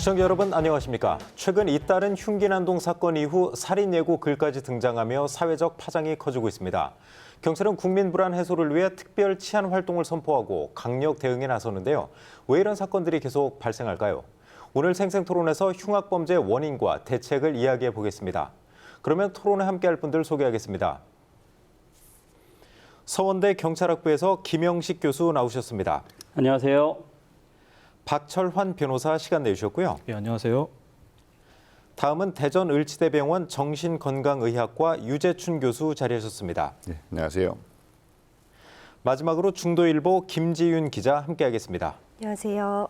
시청자 여러분 안녕하십니까. 최근 잇따른 흉기난동 사건 이후 살인 예고 글까지 등장하며 사회적 파장이 커지고 있습니다. 경찰은 국민 불안 해소를 위해 특별 치안 활동을 선포하고 강력 대응에 나서는데요. 왜 이런 사건들이 계속 발생할까요? 오늘 생생토론에서 흉악범죄 원인과 대책을 이야기해 보겠습니다. 그러면 토론에 함께할 분들 소개하겠습니다. 서원대 경찰학부에서 김영식 교수 나오셨습니다. 안녕하세요. 박철환 변호사 시간 내주셨고요. 네, 안녕하세요. 다음은 대전을치대병원 정신건강의학과 유재춘 교수 자리하셨습니다. 네, 안녕하세요. 마지막으로 중도일보 김지윤 기자 함께하겠습니다. 안녕하세요.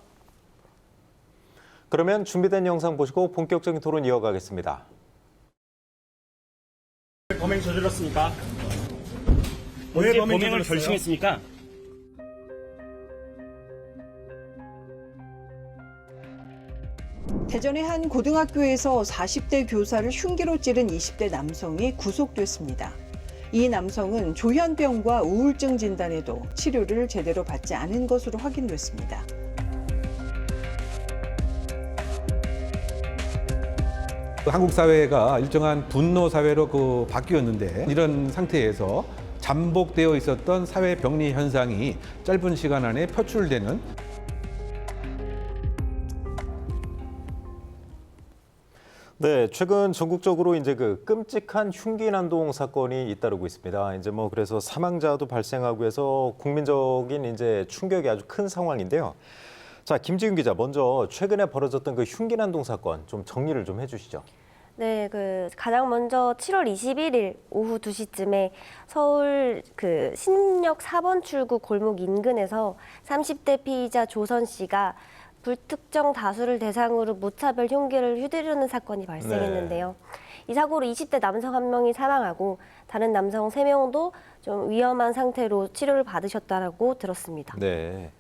그러면 준비된 영상 보시고 본격적인 토론 이어가겠습니다. 범행 저질렀습니까? 언제 범행을 결심했습니까? 대전의 한 고등학교에서 40대 교사를 흉기로 찌른 20대 남성이 구속됐습니다. 이 남성은 조현병과 우울증 진단에도 치료를 제대로 받지 않은 것으로 확인됐습니다. 한국 사회가 일정한 분노 사회로 바뀌었는데 이런 상태에서 잠복되어 있었던 사회 병리 현상이 짧은 시간 안에 표출되는 네, 최근 전국적으로 이제 그 끔찍한 흉기난동 사건이 잇따르고 있습니다. 이제 뭐 그래서 사망자도 발생하고 해서 국민적인 이제 충격이 아주 큰 상황인데요. 자, 김지윤 기자, 먼저 최근에 벌어졌던 그 흉기난동 사건 좀 정리를 좀 해주시죠. 네, 가장 먼저 7월 21일 오후 2시쯤에 서울 신림역 4번 출구 골목 인근에서 30대 피의자 조선 씨가 불특정 다수를 대상으로 무차별 흉기를 휘두르는 사건이 발생했는데요. 이 사고로 20대 남성 1명이 사망하고 다른 남성 3명도 좀 위험한 상태로 치료를 받으셨다고 들었습니다. 네,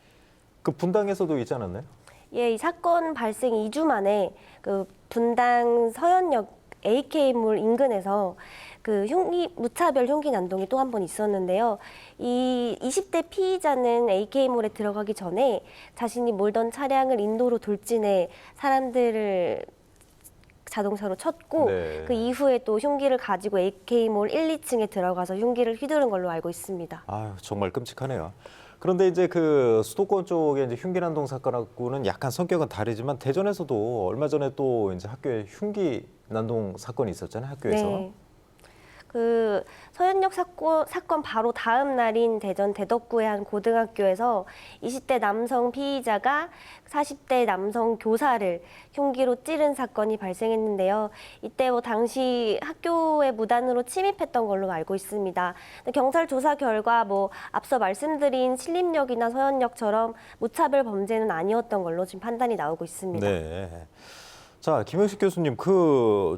그 분당에서도 있지 않았나요? 예, 이 사건 발생 2주 만에 분당 서현역 AK몰 인근에서 무차별 흉기 난동이 또 한 번 있었는데요. 이 20대 피의자는 AK몰에 들어가기 전에 자신이 몰던 차량을 인도로 돌진해 사람들을 자동차로 쳤고 네. 그 이후에 또 흉기를 가지고 AK몰 1, 2층에 들어가서 흉기를 휘두른 걸로 알고 있습니다. 아유, 정말 끔찍하네요. 그런데 이제 그 수도권 쪽의 이제 흉기난동 사건하고는 약간 성격은 다르지만 대전에서도 얼마 전에 또 이제 학교에 흉기난동 사건이 있었잖아요, 학교에서. 네. 서현역 사건 바로 다음 날인 대전 대덕구의 한 고등학교에서 20대 남성 피의자가 40대 남성 교사를 흉기로 찌른 사건이 발생했는데요. 이때 당시 학교에 무단으로 침입했던 걸로 알고 있습니다. 경찰 조사 결과 앞서 말씀드린 신림역이나 서현역처럼 무차별 범죄는 아니었던 걸로 지금 판단이 나오고 있습니다. 네. 자, 김영식 교수님,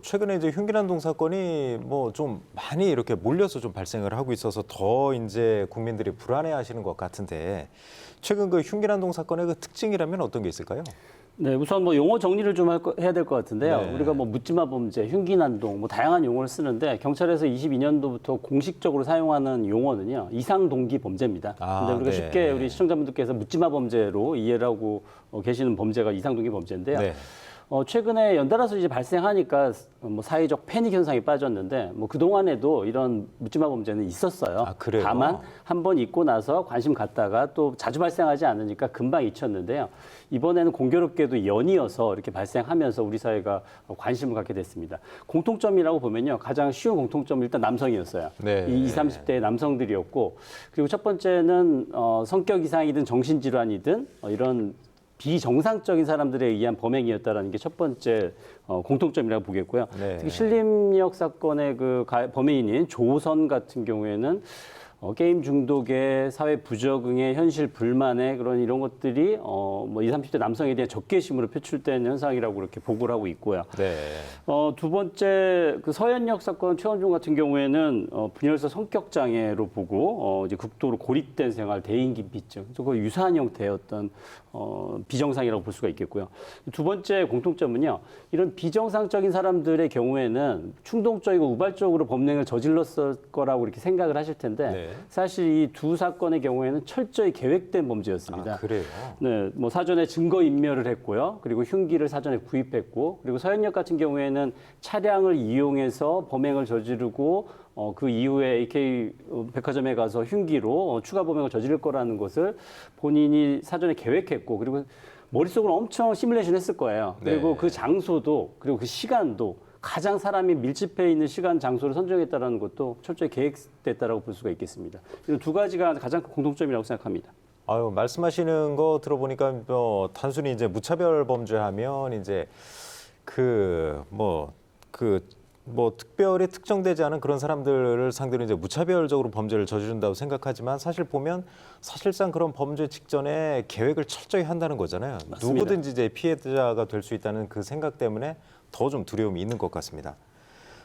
최근에 이제 흉기난동 사건이 좀 많이 이렇게 몰려서 좀 발생을 하고 있어서 더 이제 국민들이 불안해하시는 것 같은데 최근 그 흉기난동 사건의 그 특징이라면 어떤 게 있을까요? 네, 우선 용어 정리를 좀 해야 될 것 같은데요. 네. 우리가 묻지마 범죄, 흉기난동, 다양한 용어를 쓰는데 경찰에서 22년도부터 공식적으로 사용하는 용어는요 이상 동기 범죄입니다. 근데 우리가 네. 쉽게 우리 시청자분들께서 묻지마 범죄로 이해를 하고 계시는 범죄가 이상 동기 범죄인데요. 네. 최근에 연달아서 이제 발생하니까 사회적 패닉 현상이 빠졌는데 그동안에도 이런 묻지마 범죄는 있었어요. 아, 그래요? 다만 한 번 있고 나서 관심 갖다가 또 자주 발생하지 않으니까 금방 잊혔는데요. 이번에는 공교롭게도 연이어서 이렇게 발생하면서 우리 사회가 관심을 갖게 됐습니다. 공통점이라고 보면요. 가장 쉬운 공통점은 일단 남성이었어요. 네. 이 20, 30대의 남성들이었고 그리고 첫 번째는 성격 이상이든 정신질환이든 이런 비정상적인 사람들에 의한 범행이었다는 게 첫 번째 공통점이라고 보겠고요. 네. 특히 신림역 사건의 범행인인 조선 같은 경우에는 게임 중독에 사회 부적응에 현실 불만에 이런 것들이 20, 30대 남성에 대한 적개심으로 표출된 현상이라고 그렇게 보고를 하고 있고요. 네. 두 번째 서현역 사건 최원종 같은 경우에는 분열성 성격 장애로 보고 이제 극도로 고립된 생활, 대인기피증, 그 유사한 형태의 어떤 비정상이라고 볼 수가 있겠고요. 두 번째 공통점은요, 이런 비정상적인 사람들의 경우에는 충동적이고 우발적으로 범행을 저질렀을 거라고 이렇게 생각을 하실 텐데. 네. 사실 이 두 사건의 경우에는 철저히 계획된 범죄였습니다. 아, 그래요? 네, 뭐 사전에 증거 인멸을 했고요. 그리고 흉기를 사전에 구입했고, 그리고 서현역 같은 경우에는 차량을 이용해서 범행을 저지르고 그 이후에 AK 백화점에 가서 흉기로 추가 범행을 저지를 거라는 것을 본인이 사전에 계획했고, 그리고 머릿속으로 엄청 시뮬레이션 했을 거예요. 그리고 네. 그 장소도, 그리고 그 시간도 가장 사람이 밀집해 있는 시간, 장소를 선정했다는 것도 철저히 계획됐다라고 볼 수가 있겠습니다. 이런 두 가지가 가장 큰 공통점이라고 생각합니다. 아유, 말씀하시는 거 들어보니까 단순히 이제 무차별 범죄하면 이제 특별히 특정되지 않은 그런 사람들을 상대로 이제 무차별적으로 범죄를 저지른다고 생각하지만 사실 보면 사실상 그런 범죄 직전에 계획을 철저히 한다는 거잖아요. 맞습니다. 누구든지 이제 피해자가 될 수 있다는 그 생각 때문에 더 좀 두려움이 있는 것 같습니다.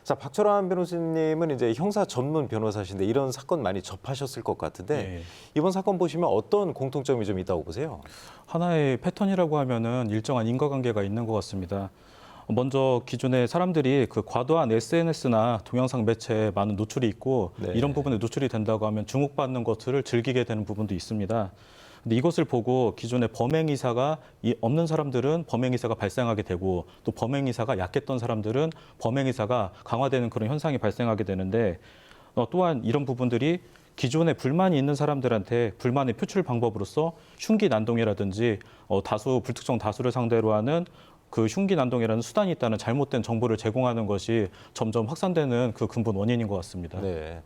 자, 박철환 변호사님은 이제 형사 전문 변호사신데 이런 사건 많이 접하셨을 것 같은데 네. 이번 사건 보시면 어떤 공통점이 좀 있다고 보세요? 하나의 패턴이라고 하면은 일정한 인과관계가 있는 것 같습니다. 먼저 기존에 사람들이 그 과도한 SNS나 동영상 매체에 많은 노출이 있고 네. 이런 부분에 노출이 된다고 하면 주목받는 것들을 즐기게 되는 부분도 있습니다. 근데 이것을 보고 기존의 범행 이사가 없는 사람들은 범행 이사가 발생하게 되고 또 범행 이사가 약했던 사람들은 범행 이사가 강화되는 그런 현상이 발생하게 되는데 또한 이런 부분들이 기존에 불만이 있는 사람들한테 불만의 표출 방법으로서 흉기 난동이라든지 다수 불특정 다수를 상대로 하는 그 흉기 난동이라는 수단이 있다는 잘못된 정보를 제공하는 것이 점점 확산되는 그 근본 원인인 것 같습니다. 네.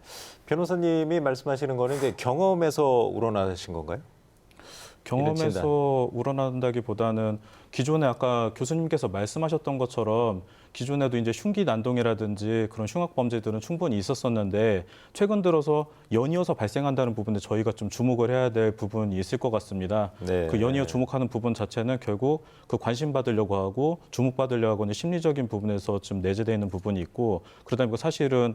변호사님이 말씀하시는 거는 이제 경험에서 우러나신 건가요? 경험에서 우러난다기보다는 기존에 아까 교수님께서 말씀하셨던 것처럼 기존에도 이제 흉기 난동이라든지 그런 흉악 범죄들은 충분히 있었었는데 최근 들어서 연이어서 발생한다는 부분에 저희가 좀 주목을 해야 될 부분이 있을 것 같습니다. 네. 그 연이어 주목하는 부분 자체는 결국 그 관심 받으려고 하고 주목받으려고 하는 심리적인 부분에서 좀 내재되어 있는 부분이 있고 그러다 보니까 사실은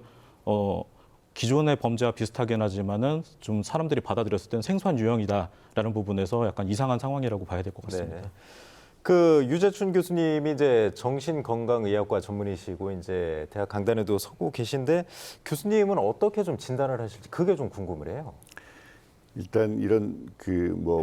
기존의 범죄와 비슷하긴 하지만은 좀 사람들이 받아들였을 때는 생소한 유형이다라는 부분에서 약간 이상한 상황이라고 봐야 될 것 같습니다. 네. 그 유재춘 교수님이 이제 정신건강의학과 전문의시고 이제 대학 강단에도 서고 계신데 교수님은 어떻게 좀 진단을 하실지 그게 좀 궁금을 해요. 일단 이런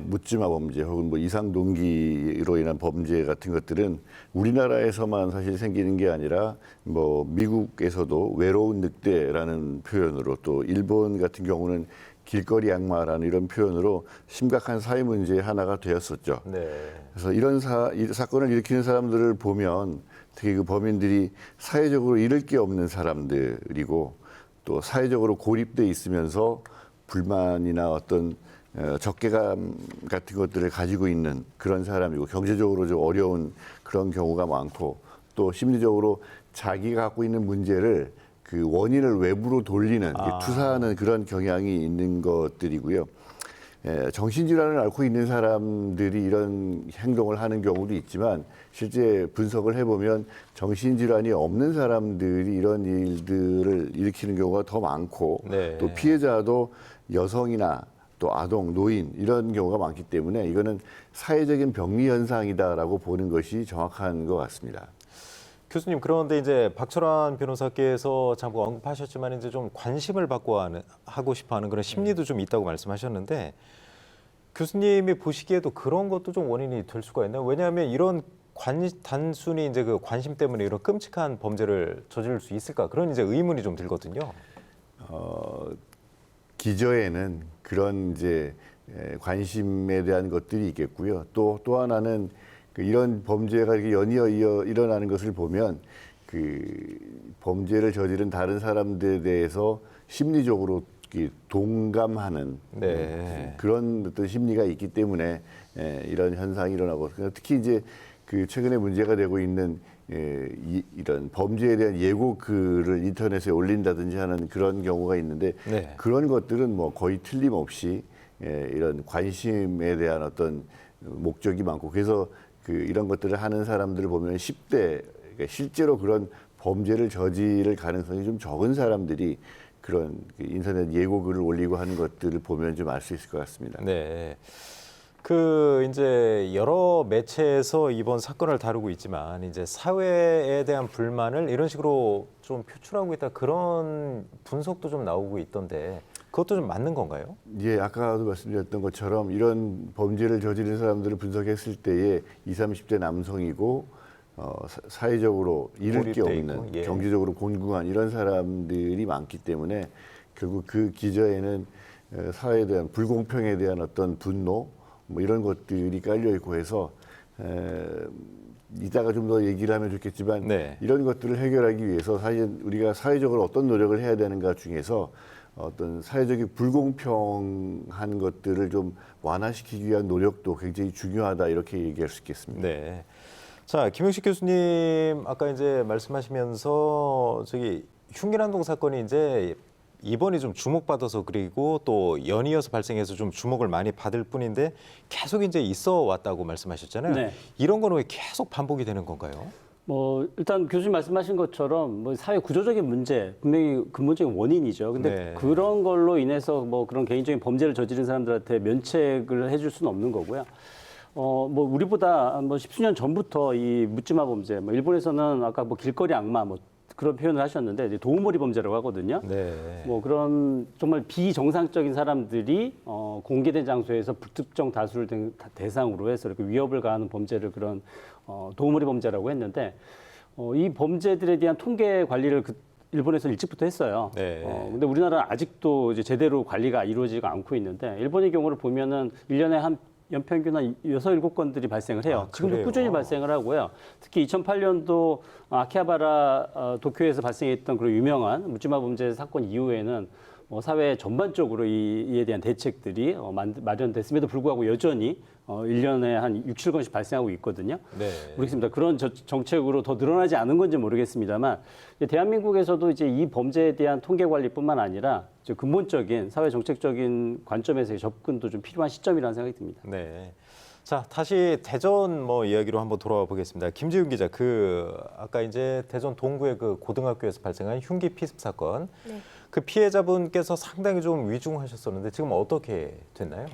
묻지마 범죄 혹은 이상 동기로 인한 범죄 같은 것들은 우리나라에서만 사실 생기는 게 아니라 미국에서도 외로운 늑대라는 표현으로 또 일본 같은 경우는 길거리 악마라는 이런 표현으로 심각한 사회 문제의 하나가 되었었죠. 네. 그래서 이런 사건을 일으키는 사람들을 보면 특히 그 범인들이 사회적으로 잃을 게 없는 사람들이고 또 사회적으로 고립돼 있으면서 불만이나 어떤 적개감 같은 것들을 가지고 있는 그런 사람이고 경제적으로 좀 어려운 그런 경우가 많고 또 심리적으로 자기가 갖고 있는 문제를 그 원인을 외부로 돌리는 투사하는 그런 경향이 있는 것들이고요. 정신질환을 앓고 있는 사람들이 이런 행동을 하는 경우도 있지만 실제 분석을 해보면 정신질환이 없는 사람들이 이런 일들을 일으키는 경우가 더 많고 네. 또 피해자도 여성이나 또 아동, 노인 이런 경우가 많기 때문에 이거는 사회적인 병리 현상이다라고 보는 것이 정확한 것 같습니다. 교수님 그런데 이제 박철환 변호사께서 잠깐 언급하셨지만 이제 좀 관심을 받고 하고 싶어하는 그런 심리도 좀 있다고 말씀하셨는데 교수님이 보시기에도 그런 것도 좀 원인이 될 수가 있나요? 왜냐하면 이런 단순히 이제 그 관심 때문에 이런 끔찍한 범죄를 저지를 수 있을까 그런 이제 의문이 좀 들거든요. 기저에는 그런 이제 관심에 대한 것들이 있겠고요. 또 하나는 이런 범죄가 이렇게 연이어 일어나는 것을 보면 그 범죄를 저지른 다른 사람들에 대해서 심리적으로 동감하는 네. 그런 어떤 심리가 있기 때문에 이런 현상이 일어나고 특히 이제 그 최근에 문제가 되고 있는 이런 범죄에 대한 예고 글을 인터넷에 올린다든지 하는 그런 경우가 있는데 네. 그런 것들은 거의 틀림없이 이런 관심에 대한 어떤 목적이 많고 그래서 이런 것들을 하는 사람들을 보면 10대 그러니까 실제로 그런 범죄를 저지를 가능성이 좀 적은 사람들이 그런 인터넷 예고글을 올리고 하는 것들을 보면 좀 알 수 있을 것 같습니다. 네. 이제 여러 매체에서 이번 사건을 다루고 있지만 이제 사회에 대한 불만을 이런 식으로 좀 표출하고 있다 그런 분석도 좀 나오고 있던데 그것도 좀 맞는 건가요? 예, 아까도 말씀드렸던 것처럼 이런 범죄를 저지른 사람들을 분석했을 때에 20, 30대 남성이고 사회적으로 잃을 게 고립돼 없는, 있고, 예. 경제적으로 곤궁한 이런 사람들이 많기 때문에 결국 그 기저에는 사회에 대한 불공평에 대한 어떤 분노 뭐 이런 것들이 깔려 있고 해서 이따가 좀 더 얘기를 하면 좋겠지만 네. 이런 것들을 해결하기 위해서 사실 우리가 사회적으로 어떤 노력을 해야 되는가 중에서 어떤 사회적인 불공평한 것들을 좀 완화시키기 위한 노력도 굉장히 중요하다 이렇게 얘기할 수 있겠습니다. 네. 자, 김영식 교수님 아까 이제 말씀하시면서 저기 흉기난동 사건이 이제 이번이 좀 주목받아서 그리고 또 연이어서 발생해서 좀 주목을 많이 받을 뿐인데 계속 이제 있어 왔다고 말씀하셨잖아요. 네. 이런 거는 왜 계속 반복이 되는 건가요? 뭐 일단 교수님 말씀하신 것처럼 뭐 사회 구조적인 문제 분명히 근본적인 원인이죠. 근데 네. 그런 걸로 인해서 뭐 그런 개인적인 범죄를 저지른 사람들한테 면책을 해줄 수는 없는 거고요. 뭐 우리보다 뭐 십수년 전부터 이 묻지마 범죄, 뭐 일본에서는 아까 뭐 길거리 악마 뭐 그런 표현을 하셨는데 이제 도우모리 범죄라고 하거든요. 네. 뭐 그런 정말 비정상적인 사람들이 공개된 장소에서 불특정 다수를 대상으로 해서 이렇게 위협을 가하는 범죄를 그런 도우모리 범죄라고 했는데 이 범죄들에 대한 통계 관리를 일본에서 일찍부터 했어요. 네. 근데 우리나라는 아직도 이제 제대로 관리가 이루어지지 않고 있는데 일본의 경우를 보면은 1년에 한 연평균 한 6, 7건들이 발생을 해요. 지금도 그래요? 꾸준히 발생을 하고요. 특히 2008년도 아키하바라 도쿄에서 발생했던 그런 유명한 묻지마 범죄 사건 이후에는 사회 전반적으로 이에 대한 대책들이 마련됐음에도 불구하고 여전히 1년에 한 6, 7건씩 발생하고 있거든요. 네. 모르겠습니다. 그런 정책으로 더 늘어나지 않은 건지 모르겠습니다만 대한민국에서도 이제 이 범죄에 대한 통계 관리뿐만 아니라 근본적인 사회 정책적인 관점에서의 접근도 좀 필요한 시점이라는 생각이 듭니다. 네. 자, 다시 대전 뭐 이야기로 한번 돌아와 보겠습니다. 김지훈 기자, 아까 이제 대전 동구의 그 고등학교에서 발생한 흉기 피습 사건, 네. 그 피해자분께서 상당히 좀 위중하셨었는데 지금 어떻게 됐나요?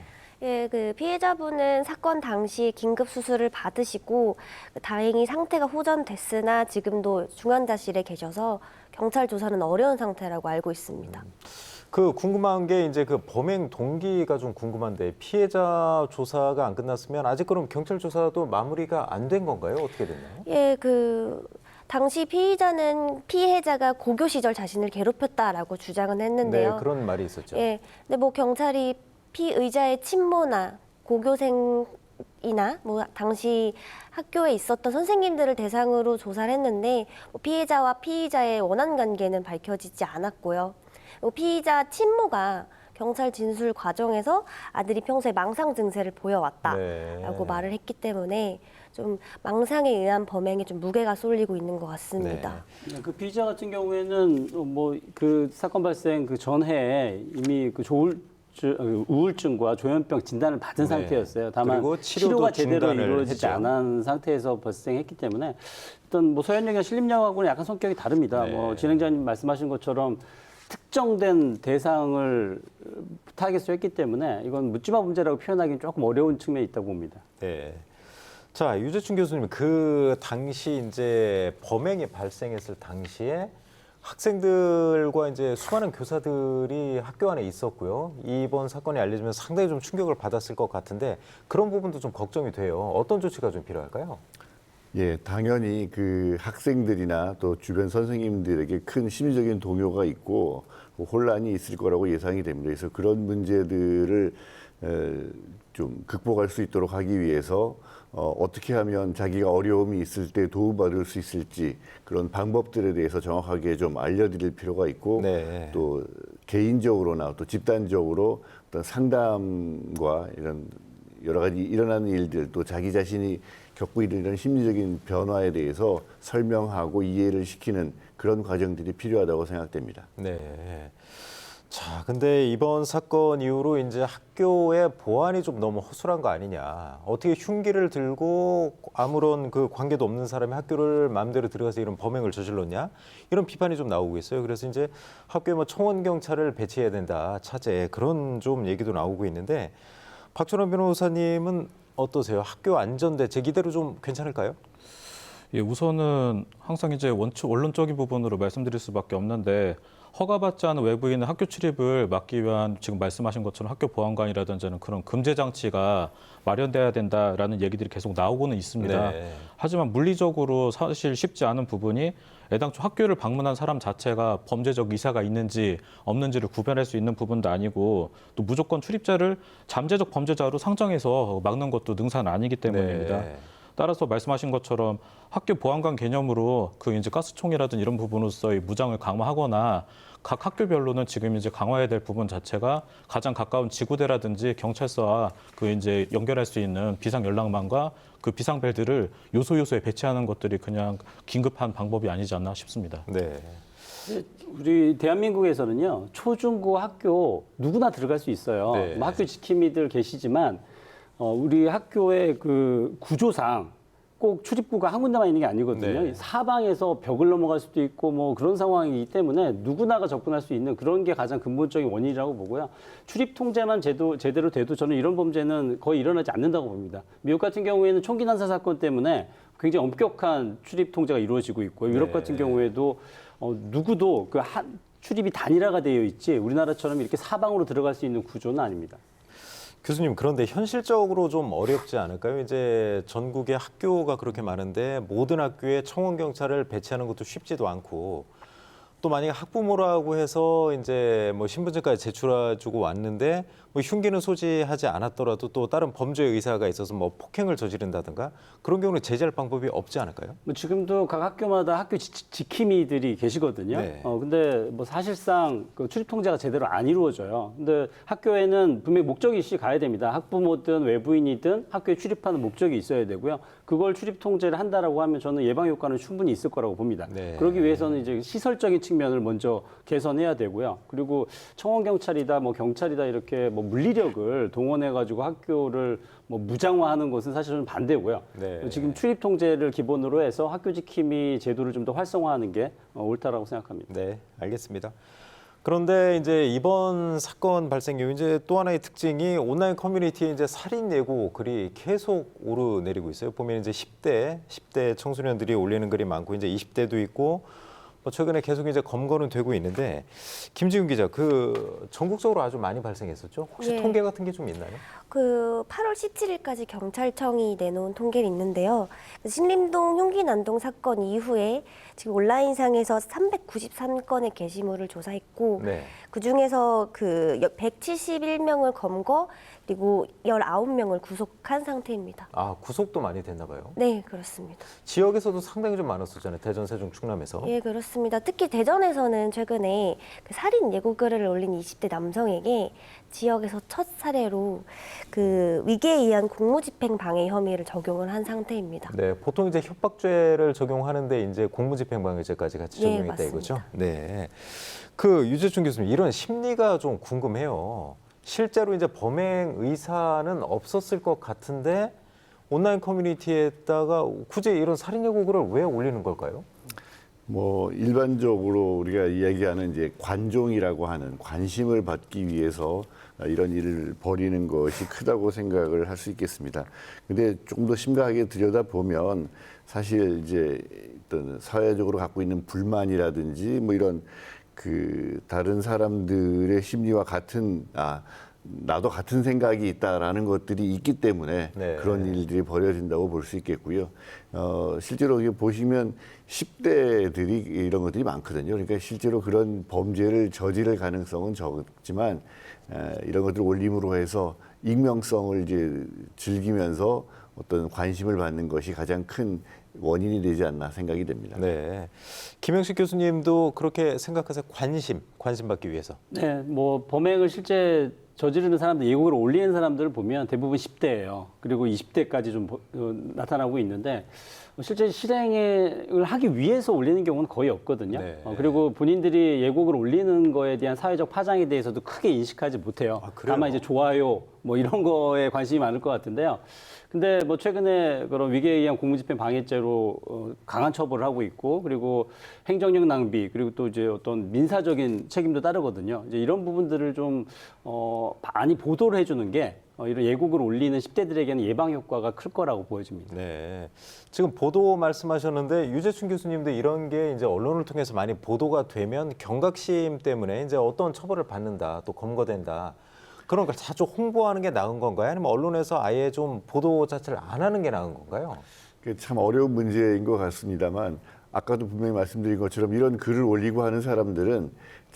예, 그 피해자분은 사건 당시 긴급 수술을 받으시고 다행히 상태가 호전됐으나 지금도 중환자실에 계셔서 경찰 조사는 어려운 상태라고 알고 있습니다. 그 궁금한 게 이제 그 범행 동기가 좀 궁금한데 피해자 조사가 안 끝났으면 아직 그럼 경찰 조사도 마무리가 안 된 건가요? 어떻게 됐나요? 예, 당시 피해자가 고교 시절 자신을 괴롭혔다라고 주장은 했는데요. 네, 그런 말이 있었죠. 예, 근데 뭐 경찰이 피의자의 친모나 고교생이나 뭐 당시 학교에 있었던 선생님들을 대상으로 조사를 했는데 피해자와 피의자의 원한 관계는 밝혀지지 않았고요. 피의자 친모가 경찰 진술 과정에서 아들이 평소에 망상 증세를 보여왔다라고 네. 말을 했기 때문에 좀 망상에 의한 범행에 좀 무게가 쏠리고 있는 것 같습니다. 그 피의자 같은 경우에는 뭐 그 사건 발생 그 전해에 이미 그 우울증과 조현병 진단을 받은 네. 상태였어요. 다만 그리고 치료도 치료가 제대로 중단을 이루어지지 했죠. 않은 상태에서 발생했기 때문에 일단 뭐 소현역이나 신림역하고는 약간 성격이 다릅니다. 네. 뭐 진행자님 말씀하신 것처럼 특정된 대상을 타겟으로 했기 때문에 이건 묻지마 범죄라고 표현하기는 조금 어려운 측면이 있다고 봅니다. 네. 자, 유재춘 교수님, 그 당시 이제 범행이 발생했을 당시에 학생들과 이제 수많은 교사들이 학교 안에 있었고요. 이번 사건이 알려지면 상당히 좀 충격을 받았을 것 같은데 그런 부분도 좀 걱정이 돼요. 어떤 조치가 좀 필요할까요? 예, 당연히 그 학생들이나 또 주변 선생님들에게 큰 심리적인 동요가 있고 혼란이 있을 거라고 예상이 됩니다. 그래서 그런 문제들을 좀 극복할 수 있도록 하기 위해서 어떻게 하면 자기가 어려움이 있을 때 도움받을 수 있을지 그런 방법들에 대해서 정확하게 좀 알려드릴 필요가 있고 네. 또 개인적으로나 또 집단적으로 어떤 상담과 이런 여러 가지 일어나는 일들 또 자기 자신이 겪고 있는 이런 심리적인 변화에 대해서 설명하고 이해를 시키는 그런 과정들이 필요하다고 생각됩니다. 네. 자, 근데 이번 사건 이후로 이제 학교의 보안이 좀 너무 허술한 거 아니냐. 어떻게 흉기를 들고 아무런 그 관계도 없는 사람이 학교를 마음대로 들어가서 이런 범행을 저질렀냐. 이런 비판이 좀 나오고 있어요. 그래서 이제 학교에 뭐 청원 경찰을 배치해야 된다. 차제 그런 좀 얘기도 나오고 있는데 박준원 변호사님은 어떠세요? 학교 안전대책 이대로 좀 괜찮을까요? 예, 우선은 항상 이제 원론적인 부분으로 말씀드릴 수밖에 없는데 허가받지 않은 외부인의 학교 출입을 막기 위한 지금 말씀하신 것처럼 학교 보안관이라든지 그런 금제 장치가 마련돼야 된다라는 얘기들이 계속 나오고는 있습니다. 네. 하지만 물리적으로 사실 쉽지 않은 부분이 애당초 학교를 방문한 사람 자체가 범죄적 의사가 있는지 없는지를 구별할 수 있는 부분도 아니고 또 무조건 출입자를 잠재적 범죄자로 상정해서 막는 것도 능사는 아니기 때문입니다. 네. 따라서 말씀하신 것처럼 학교 보안관 개념으로 그 이제 가스총이라든 이런 부분으로서의 무장을 강화하거나 각 학교별로는 지금 이제 강화해야 될 부분 자체가 가장 가까운 지구대라든지 경찰서와 그 이제 연결할 수 있는 비상 연락망과 그 비상벨들을 요소요소에 배치하는 것들이 그냥 긴급한 방법이 아니지 않나 싶습니다. 네. 우리 대한민국에서는요, 초중고 학교 누구나 들어갈 수 있어요. 네. 뭐 학교 지킴이들 계시지만 우리 학교의 그 구조상 꼭 출입구가 한 군데만 있는 게 아니거든요. 네. 사방에서 벽을 넘어갈 수도 있고 뭐 그런 상황이기 때문에 누구나가 접근할 수 있는 그런 게 가장 근본적인 원인이라고 보고요. 출입 통제만 제대로 돼도 저는 이런 범죄는 거의 일어나지 않는다고 봅니다. 미국 같은 경우에는 총기 난사 사건 때문에 굉장히 엄격한 출입 통제가 이루어지고 있고요. 유럽 네. 같은 경우에도 누구도 그 출입이 단일화가 되어 있지 우리나라처럼 이렇게 사방으로 들어갈 수 있는 구조는 아닙니다. 교수님, 그런데 현실적으로 좀 어렵지 않을까요? 이제 전국에 학교가 그렇게 많은데 모든 학교에 청원 경찰을 배치하는 것도 쉽지도 않고 또 만약에 학부모라고 해서 이제 뭐 신분증까지 제출해주고 왔는데 뭐 흉기는 소지하지 않았더라도 또 다른 범죄 의사가 있어서 뭐 폭행을 저지른다든가 그런 경우는 제재할 방법이 없지 않을까요? 뭐 지금도 각 학교마다 학교 지킴이들이 계시거든요. 네. 근데 뭐 사실상 그 출입 통제가 제대로 안 이루어져요. 근데 학교에는 분명히 목적이 있이 가야 됩니다. 학부모든 외부인이든 학교에 출입하는 목적이 있어야 되고요. 그걸 출입 통제를 한다라고 하면 저는 예방 효과는 충분히 있을 거라고 봅니다. 네. 그러기 위해서는 이제 시설적인 측면을 먼저 개선해야 되고요. 그리고 청원 경찰이다, 뭐 경찰이다 이렇게 뭐 물리력을 동원해가지고 학교를 뭐 무장화하는 것은 사실 저는 반대고요. 네. 지금 출입 통제를 기본으로 해서 학교 지킴이 제도를 좀 더 활성화하는 게 옳다라고 생각합니다. 네, 알겠습니다. 그런데 이제 이번 사건 발생 이후 이제 또 하나의 특징이 온라인 커뮤니티에 이제 살인 예고 글이 계속 오르내리고 있어요. 보면 이제 10대 청소년들이 올리는 글이 많고 이제 20대도 있고 뭐 최근에 계속 이제 검거는 되고 있는데 김지훈 기자, 그 전국적으로 아주 많이 발생했었죠. 혹시 예. 통계 같은 게 좀 있나요? 그 8월 17일까지 경찰청이 내놓은 통계가 있는데요. 신림동 흉기 난동 사건 이후에 지금 온라인상에서 393건의 게시물을 조사했고 네. 그중에서 그 171명을 검거 그리고 19명을 구속한 상태입니다. 아, 구속도 많이 됐나 봐요. 네, 그렇습니다. 지역에서도 상당히 좀 많았었잖아요. 대전, 세종, 충남에서. 예, 그렇습니다. 특히 대전에서는 최근에 그 살인 예고글을 올린 20대 남성에게 지역에서 첫 사례로 그 위계에 의한 공무집행 방해 혐의를 적용을 한 상태입니다. 네, 보통 이제 협박죄를 적용하는데 이제 공무집행방해죄까지 같이 예, 적용이 있다 이거죠. 맞습니다. 네, 그 유재춘 교수님, 이런 심리가 좀 궁금해요. 실제로 이제 범행 의사는 없었을 것 같은데 온라인 커뮤니티에다가 굳이 이런 살인 예고글을 왜 올리는 걸까요? 뭐 일반적으로 우리가 이야기하는 이제 관종이라고 하는 관심을 받기 위해서 이런 일을 벌이는 것이 크다고 생각을 할 수 있겠습니다. 근데 조금 더 심각하게 들여다보면 사실 이제 어떤 사회적으로 갖고 있는 불만이라든지 뭐 이런 그 다른 사람들의 심리와 같은 나도 같은 생각이 있다라는 것들이 있기 때문에 네. 그런 일들이 벌어진다고 볼 수 있겠고요. 실제로 이게 보시면 10대들이 이런 것들이 많거든요. 그러니까 실제로 그런 범죄를 저지를 가능성은 적지만 이런 것들을 올림으로 해서 익명성을 이제 즐기면서 어떤 관심을 받는 것이 가장 큰 원인이 되지 않나 생각이 됩니다. 네, 김영식 교수님도 그렇게 생각하세요? 관심 받기 위해서. 네, 뭐 범행을 실제 저지르는 사람들, 예고를 올리는 사람들을 보면 대부분 10대예요. 그리고 20대까지 좀 나타나고 있는데 실제 실행을 하기 위해서 올리는 경우는 거의 없거든요. 네. 그리고 본인들이 예고를 올리는 거에 대한 사회적 파장에 대해서도 크게 인식하지 못해요. 그래요? 다만 이제 좋아요 뭐 이런 거에 관심이 많을 것 같은데요. 근데 뭐 최근에 그런 위계에 의한 공무집행 방해죄로 강한 처벌을 하고 있고 그리고 행정력 낭비 그리고 또 이제 어떤 민사적인 책임도 따르거든요. 이제 이런 부분들을 좀 많이 보도를 해주는 게 이런 예국을 올리는 10대들에게는 예방 효과가 클 거라고 보여집니다. 네. 지금 보도 말씀하셨는데 유재춘 교수님도 이런 게 이제 언론을 통해서 많이 보도가 되면 경각심 때문에 이제 어떤 처벌을 받는다, 또 검거된다. 그런 걸 자주 홍보하는 게 나은 건가요? 아니면 언론에서 아예 좀 보도 자체를 안 하는 게 나은 건가요? 그게 참 어려운 문제인 것 같습니다만 아까도 분명히 말씀드린 것처럼 이런 글을 올리고 하는 사람들은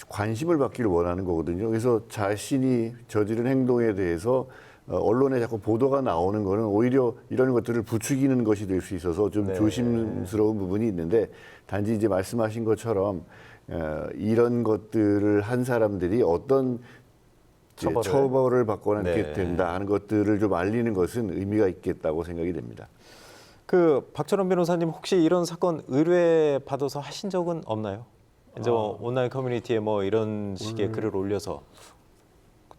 관심을 받기를 원하는 거거든요. 그래서 자신이 저지른 행동에 대해서 언론에 자꾸 보도가 나오는 거는 오히려 이런 것들을 부추기는 것이 될 수 있어서 좀 네. 조심스러운 부분이 있는데 단지 이제 말씀하신 것처럼 이런 것들을 한 사람들이 어떤 이제 처벌을 받거나 네. 이렇게 된다 하는 것들을 좀 알리는 것은 의미가 있겠다고 생각이 됩니다. 그 박철원 변호사님 혹시 이런 사건 의뢰 받아서 하신 적은 없나요? 이제 온라인 커뮤니티에 뭐 이런 식의 글을 올려서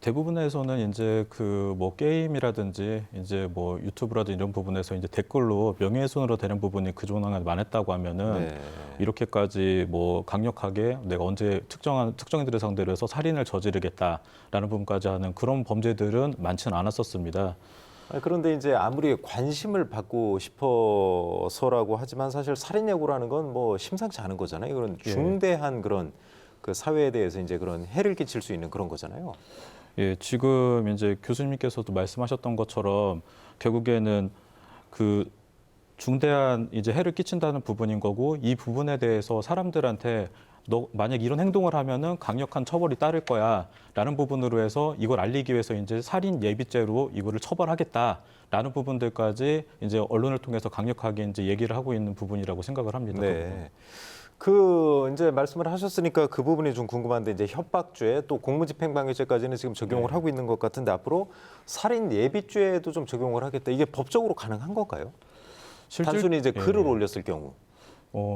대부분에서는 이제 그 뭐 게임이라든지 이제 뭐 유튜브라든지 이런 부분에서 이제 댓글로 명예훼손으로 되는 부분이 그동안 많았다고 하면은 네. 이렇게까지 뭐 강력하게 내가 언제 특정인들을 상대로 해서 살인을 저지르겠다라는 부분까지 하는 그런 범죄들은 많지는 않았었습니다. 그런데 이제 아무리 관심을 받고 싶어서라고 하지만 사실 살인 예고라는 건 뭐 심상치 않은 거잖아요. 그런 중대한 그런 그 사회에 대해서 이제 그런 해를 끼칠 수 있는 그런 거잖아요. 예, 지금 이제 교수님께서도 말씀하셨던 것처럼 결국에는 그 중대한 이제 해를 끼친다는 부분인 거고 이 부분에 대해서 사람들한테 너 만약 이런 행동을 하면은 강력한 처벌이 따를 거야라는 부분으로 해서 이걸 알리기 위해서 이제 살인 예비죄로 이거를 처벌하겠다라는 부분들까지 이제 언론을 통해서 강력하게 이제 얘기를 하고 있는 부분이라고 생각을 합니다. 네. 그 이제 말씀을 하셨으니까 그 부분이 좀 궁금한데 이제 협박죄 또 공무집행방해죄까지는 지금 적용을 하고 있는 것 같은데 앞으로 살인 예비죄도 좀 적용을 하겠다. 이게 법적으로 가능한 건가요? 단순히 이제 글을 올렸을 경우.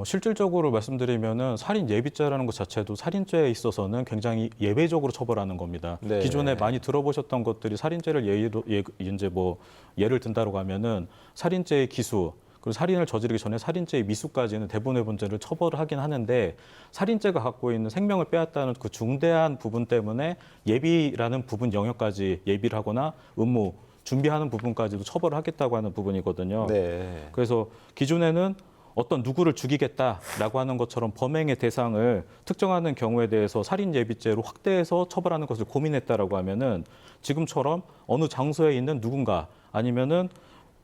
실질적으로 말씀드리면은 살인 예비죄라는 것 자체도 살인죄에 있어서는 굉장히 예외적으로 처벌하는 겁니다. 네. 기존에 많이 들어보셨던 것들이 살인죄를 이제 뭐 예를 든다고 하면은 살인죄의 기수 그리고 살인을 저지르기 전에 살인죄의 미수까지는 대부분의 문제를 처벌하긴 하는데 살인죄가 갖고 있는 생명을 빼앗다는 그 중대한 부분 때문에 예비라는 부분 영역까지 예비를 하거나 의무 준비하는 부분까지도 처벌을 하겠다고 하는 부분이거든요. 네. 그래서 기존에는 어떤 누구를 죽이겠다라고 하는 것처럼 범행의 대상을 특정하는 경우에 대해서 살인 예비죄로 확대해서 처벌하는 것을 고민했다라고 하면은 지금처럼 어느 장소에 있는 누군가 아니면은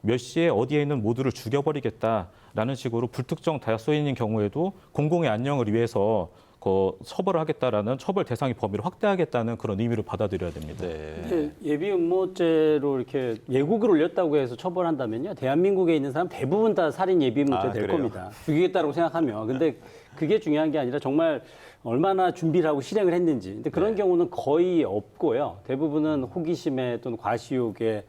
몇 시에 어디에 있는 모두를 죽여버리겠다라는 식으로 불특정 다수인인 경우에도 공공의 안녕을 위해서 처벌을 하겠다라는 처벌 대상의 범위를 확대하겠다는 그런 의미로 받아들여야 됩니다. 네. 이제 예비 음모죄로 이렇게 예국을 올렸다고 해서 처벌한다면요, 대한민국에 있는 사람 대부분 다 살인 예비 음모죄 될 그래요? 겁니다. 죽이겠다고 생각하면. 근데 그게 중요한 게 아니라 정말 얼마나 준비를 하고 실행을 했는지. 근데 그런 경우는 거의 없고요. 대부분은 호기심에 또는 과시욕에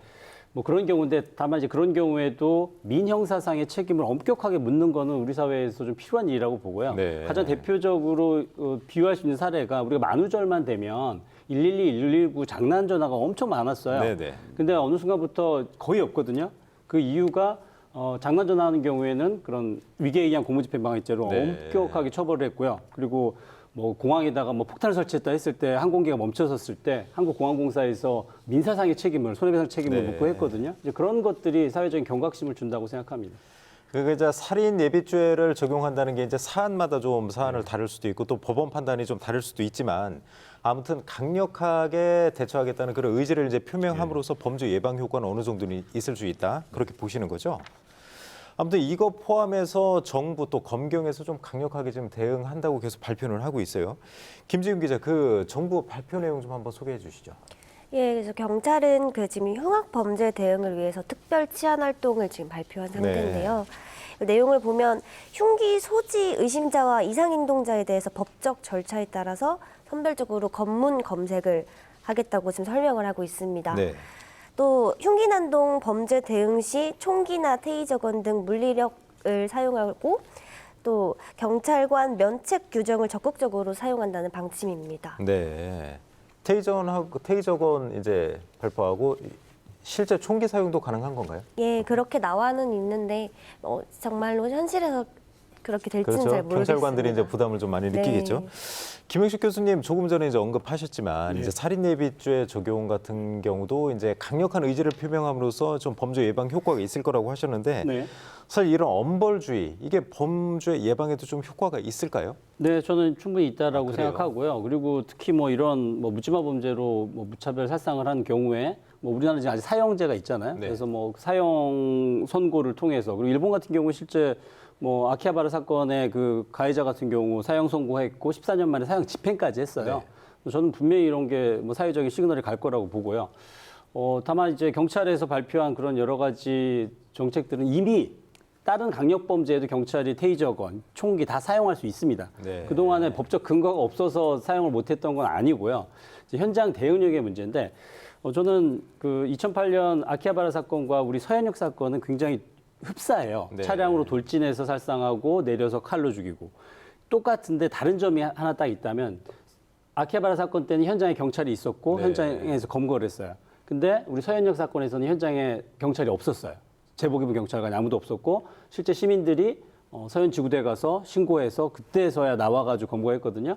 뭐 그런 경우인데 다만 이제 그런 경우에도 민형사상의 책임을 엄격하게 묻는 거는 우리 사회에서 좀 필요한 일이라고 보고요. 네. 가장 대표적으로 비유할 수 있는 사례가 우리가 만우절만 되면 112, 119 장난 전화가 엄청 많았어요. 네네. 근데 어느 순간부터 거의 없거든요. 그 이유가 장난 전화하는 경우에는 그런 위계에 의한 공무집행방해죄로 네. 엄격하게 처벌을 했고요. 그리고 뭐 공항에다가 뭐 폭탄을 설치했다 했을 때 항공기가 멈춰섰을 때 한국공항공사에서 민사상의 책임을 손해배상 책임을 네. 묻고 했거든요. 이제 그런 것들이 사회적인 경각심을 준다고 생각합니다. 그 이제 살인 예비죄를 적용한다는 게 이제 사안마다 좀 사안을 다를 수도 있고 또 법원 판단이 좀 다를 수도 있지만 아무튼 강력하게 대처하겠다는 그런 의지를 이제 표명함으로써 범죄 예방 효과는 어느 정도는 있을 수 있다 그렇게 보시는 거죠. 아무튼 이거 포함해서 정부 또 검경에서 좀 강력하게 좀 대응한다고 계속 발표를 하고 있어요. 김지윤 기자, 그 정부 발표 내용 좀 한번 소개해 주시죠. 예, 그래서 경찰은 그 지금 흉악 범죄 대응을 위해서 특별 치안 활동을 지금 발표한 상태인데요. 내용을 보면 흉기 소지 의심자와 이상행동자에 대해서 법적 절차에 따라서 선별적으로 검문 검색을 하겠다고 지금 설명을 하고 있습니다. 네. 또 흉기 난동 범죄 대응 시 총기나 테이저건 등 물리력을 사용하고 또 경찰관 면책 규정을 적극적으로 사용한다는 방침입니다. 네. 테이저건 이제 발표하고 실제 총기 사용도 가능한 건가요? 예, 그렇게 나와는 있는데 정말로 현실에서 그렇게 될지는 잘 모르겠습니다. 경찰관들이 이제 부담을 좀 많이 네. 느끼겠죠. 김영식 교수님 조금 전에 이제 언급하셨지만 네. 이제 살인예비죄 적용 같은 경우도 이제 강력한 의지를 표명함으로써 좀 범죄 예방 효과가 있을 거라고 하셨는데 네. 사실 이런 엄벌주의 이게 범죄 예방에도 좀 효과가 있을까요? 네, 저는 충분히 있다라고 그래요? 생각하고요. 그리고 특히 뭐 이런 뭐 묻지마 범죄로 뭐 무차별 살상을 한 경우에 뭐 우리나라는 지금 아직 사형제가 있잖아요. 네. 그래서 뭐 사형 선고를 통해서 그리고 일본 같은 경우 실제 뭐 아키하바라 사건의 그 가해자 같은 경우 사형 선고했고 14년 만에 사형 집행까지 했어요. 저는 분명히 이런 게 뭐 사회적인 시그널이 갈 거라고 보고요. 다만 이제 경찰에서 발표한 그런 여러 가지 정책들은 이미 다른 강력범죄에도 경찰이 테이저건, 총기 다 사용할 수 있습니다. 네. 그동안에 법적 근거가 없어서 사용을 못했던 건 아니고요. 이제 현장 대응력의 문제인데 저는 그 2008년 아키하바라 사건과 우리 서현역 사건은 굉장히 흡사해요. 네. 차량으로 돌진해서 살상하고 내려서 칼로 죽이고 똑같은데 다른 점이 하나 딱 있다면 아키하바라 사건 때는 현장에 경찰이 있었고 네. 현장에서 검거를 했어요. 근데 우리 서현역 사건에서는 현장에 경찰이 없었어요. 제복 입은 경찰관이 아무도 없었고 실제 시민들이 서현지구대에 가서 신고해서 그때서야 나와가지고 검거했거든요.